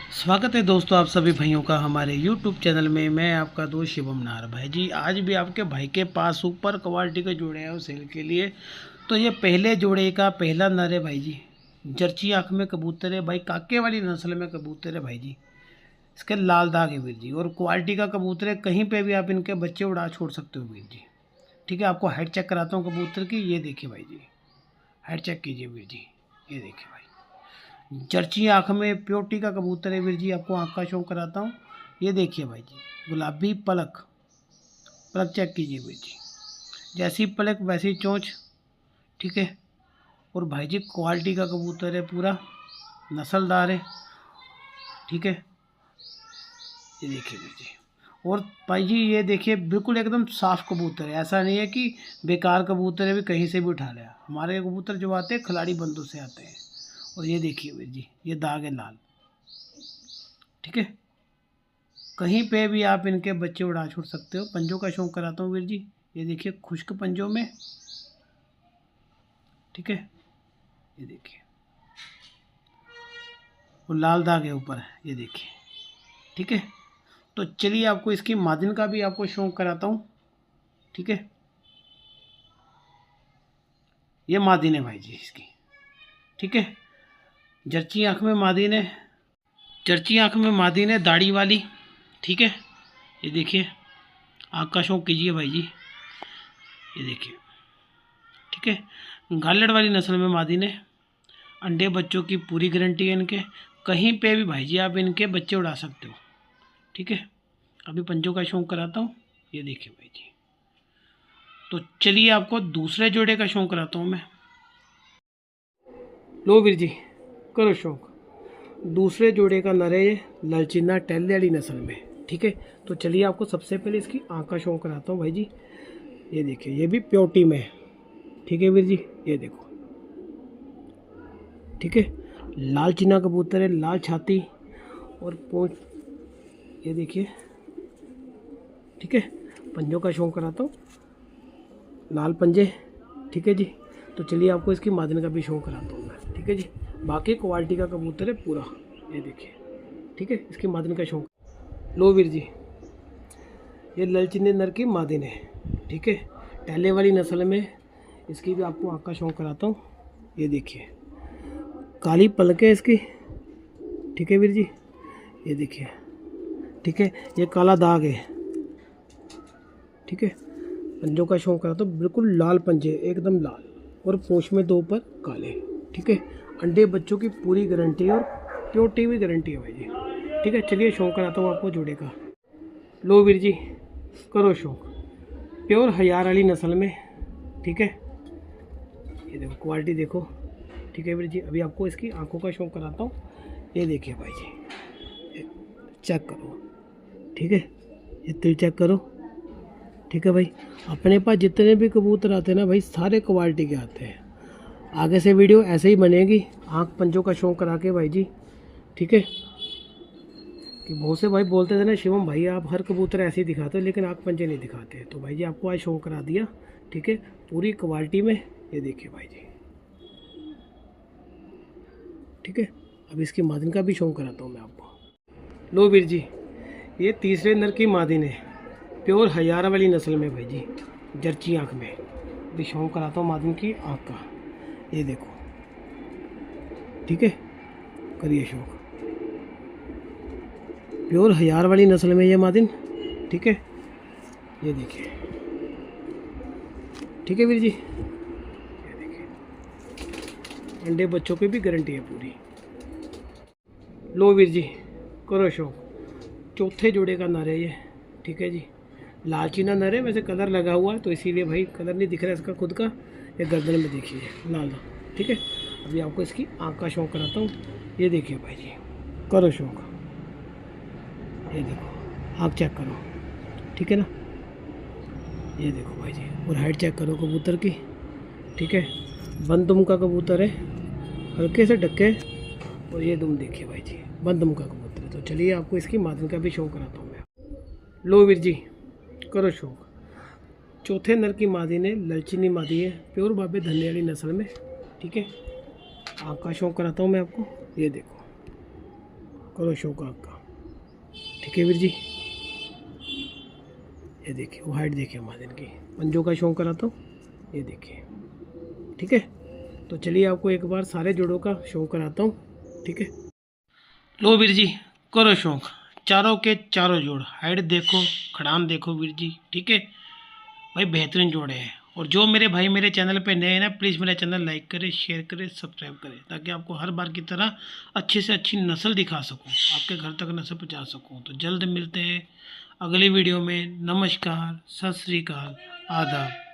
स्वागत है दोस्तों आप सभी भाइयों का हमारे YouTube चैनल में। मैं आपका दोस्त शिवम नार। भाई जी आज भी आपके भाई के पास सुपर क्वालिटी के जोड़े हैं सेल के लिए। तो ये पहले जोड़े का पहला नर है भाई जी। जर्ची आँख में कबूतर है भाई, काके वाली नस्ल में कबूतर है भाई जी। इसके लाल दाग है वीर जी, और क्वालिटी का कबूतर है। कहीं पर भी आप इनके बच्चे उड़ा छोड़ सकते हो वीर जी। ठीक है, आपको हाइट चेक कराता हूँ कबूतर की। ये देखिए भाई जी, हाइट चेक कीजिए वीर जी। ये देखिए भाई, जर्ची आँख में प्योरिटी का कबूतर है वीर जी। आपको आँख का शौक कराता हूँ। ये देखिए भाई जी, गुलाबी पलक, पलक चेक कीजिए वीर जी। जैसी पलक वैसी चोंच। ठीक है, और भाई जी क्वालिटी का कबूतर है, पूरा नस्लदार है। ठीक है, ये देखिए वीर जी। और भाई जी ये देखिए, बिल्कुल एकदम साफ कबूतर है। ऐसा नहीं है कि बेकार कबूतर है भी कहीं से भी उठा लिया। हमारे कबूतर जो आते हैं खिलाड़ी बंदों से आते हैं। और ये देखिए वीर जी, ये दाग है लाल। ठीक है, कहीं पे भी आप इनके बच्चे उड़ा छोड़ सकते हो। पंजों का शौक कराता हूँ वीर जी। ये देखिए खुश्क पंजों में। ठीक है, ये देखिए, वो लाल दाग है ऊपर, ये देखिए। ठीक है, तो चलिए आपको इसकी मादिन का भी आपको शौक कराता हूँ। ठीक है, ये मादिन है भाई जी इसकी। ठीक है, जर्ची आँख में मादिन है, जर्ची आँख में मादिन है दाढ़ी वाली। ठीक है, ये देखिए, आँख का शौक कीजिए भाई जी। ये देखिए, ठीक है, गालड़ वाली नस्ल में मादिन है। अंडे बच्चों की पूरी गारंटी है इनके। कहीं पे भी भाई जी आप इनके बच्चे उड़ा सकते हो। ठीक है, अभी पंजों का शौक कराता हूँ। ये देखिए भाई जी, तो चलिए आपको दूसरे जोड़े का शौक कराता हूँ मैं। लो वीर जी, करो शौक। दूसरे जोड़े का नर है ये, ललचीना टेल्ले वाली नस्ल में। ठीक है, तो चलिए आपको सबसे पहले इसकी आँख का शौक कराता हूँ भाई जी। ये देखिए, ये भी प्योरिटी में है। ठीक है वीर जी, ये देखो। ठीक है, लाल चीना कबूतर है, लाल छाती और पूंछ। ये देखिए, ठीक है, पंजों का शौक कराता हूँ, लाल पंजे। ठीक है जी, तो चलिए आपको इसकी मादन का भी शौक कराता हूँ मैं। ठीक है जी, बाकी क्वालिटी का कबूतर है पूरा। ये देखिए, ठीक है, इसकी मादन का शौक। लो वीर जी, ये ललचीने नर की मादिन है। ठीक है, टहले वाली नस्ल में। इसकी भी आपको आँख का शौक कराता हूँ। ये देखिए, काली पलक है इसकी। ठीक है वीर जी, ये देखिए। ठीक है, ये काला दाग है। ठीक है, पंजों का शौक कराता हूँ, बिल्कुल लाल पंजे, एकदम लाल, और पूंछ में दो पर काले। ठीक है, अंडे बच्चों की पूरी गारंटी है और प्योरिटी भी गारंटी है भाई जी। ठीक है, चलिए शौक कराता हूँ आपको जोड़े का। लो वीर जी, करो शौक। प्योर हयार वाली नस्ल में। ठीक है, ये देखो क्वालिटी देखो। ठीक है वीर जी, अभी आपको इसकी आंखों का शौक कराता हूँ। ये देखिए भाई जी, चेक करो। ठीक है, ये तिल चेक करो। ठीक है भाई, अपने पास जितने भी कबूतर आते हैं ना भाई, सारे क्वालिटी के आते हैं। आगे से वीडियो ऐसे ही बनेगी, आँख पंजों का शौक करा के भाई जी। ठीक है, कि बहुत से भाई बोलते थे ना, शिवम भाई आप हर कबूतर ऐसे ही दिखाते हो लेकिन आँख पंजे नहीं दिखाते। तो भाई जी आपको आज शौक करा दिया। ठीक है, पूरी क्वालिटी में। ये देखिए भाई जी। ठीक है, अब इसकी मादिन का भी शौक कराता हूँ मैं आपको। लो वीर जी, ये तीसरे नर की मादिन है, प्योर हजारा वाली नस्ल में भाई जी, जर्ची आँख में। अभी शौक कराता हूँ मादिन की आँख का। ये देखो, ठीक है, करिए शौक। प्योर हजार वाली नस्ल में ये मादिन। ठीक है, ये देखिए। ठीक है वीर जी, ये देखिए, अंडे बच्चों की भी गारंटी है पूरी। लो वीर जी, करो शौक। चौथे जोड़े का नर है ये। ठीक है जी, लालचीना नर है, वैसे कलर लगा हुआ है तो इसीलिए भाई कलर नहीं दिख रहा है इसका खुद का। ये गर्दन में देखिए लाल। ठीक है, अभी आपको इसकी आँख का शौक कराता हूँ। ये देखिए भाई जी, करो शौक। ये देखो, आँख चेक करो। ठीक है ना, ये देखो भाई जी, और हाइट चेक करो कबूतर की। ठीक है, बंद दुम का कबूतर है, हल्के से ढके। और ये दुम देखिए भाई जी, बंद दुम का कबूतर है। तो चलिए आपको इसकी मादन का भी शौक कराता हूँ मैं। लो वीर जी, करो शौक। चौथे नर की मादी ने ललचीनी मादी है, प्योर बाबे धन्ने वाली नस्ल में। ठीक है, आँख का शौक कराता हूँ मैं आपको। ये देखो, करो शौक आपका। ठीक है वीर जी, ये देखिए वो हाइट देखिए महाजन की। पंजों का शौक कराता हूँ, ये देखिए। ठीक है, तो चलिए आपको एक बार सारे जोड़ों का शौक कराता हूँ। ठीक है, लो वीर जी करो शौक। चारों के चारों जोड़, हाइट देखो, खड़ान देखो वीर जी। ठीक है भाई, बेहतरीन जोड़े हैं। और जो मेरे भाई मेरे चैनल पे नए हैं ना, प्लीज़ मेरा चैनल लाइक करें, शेयर करें, सब्सक्राइब करें, ताकि आपको हर बार की तरह अच्छी से अच्छी नस्ल दिखा सकूं, आपके घर तक नस्ल पहुंचा सकूं। तो जल्द मिलते हैं अगली वीडियो में। नमस्कार, सत श्री अकाल, आदाब।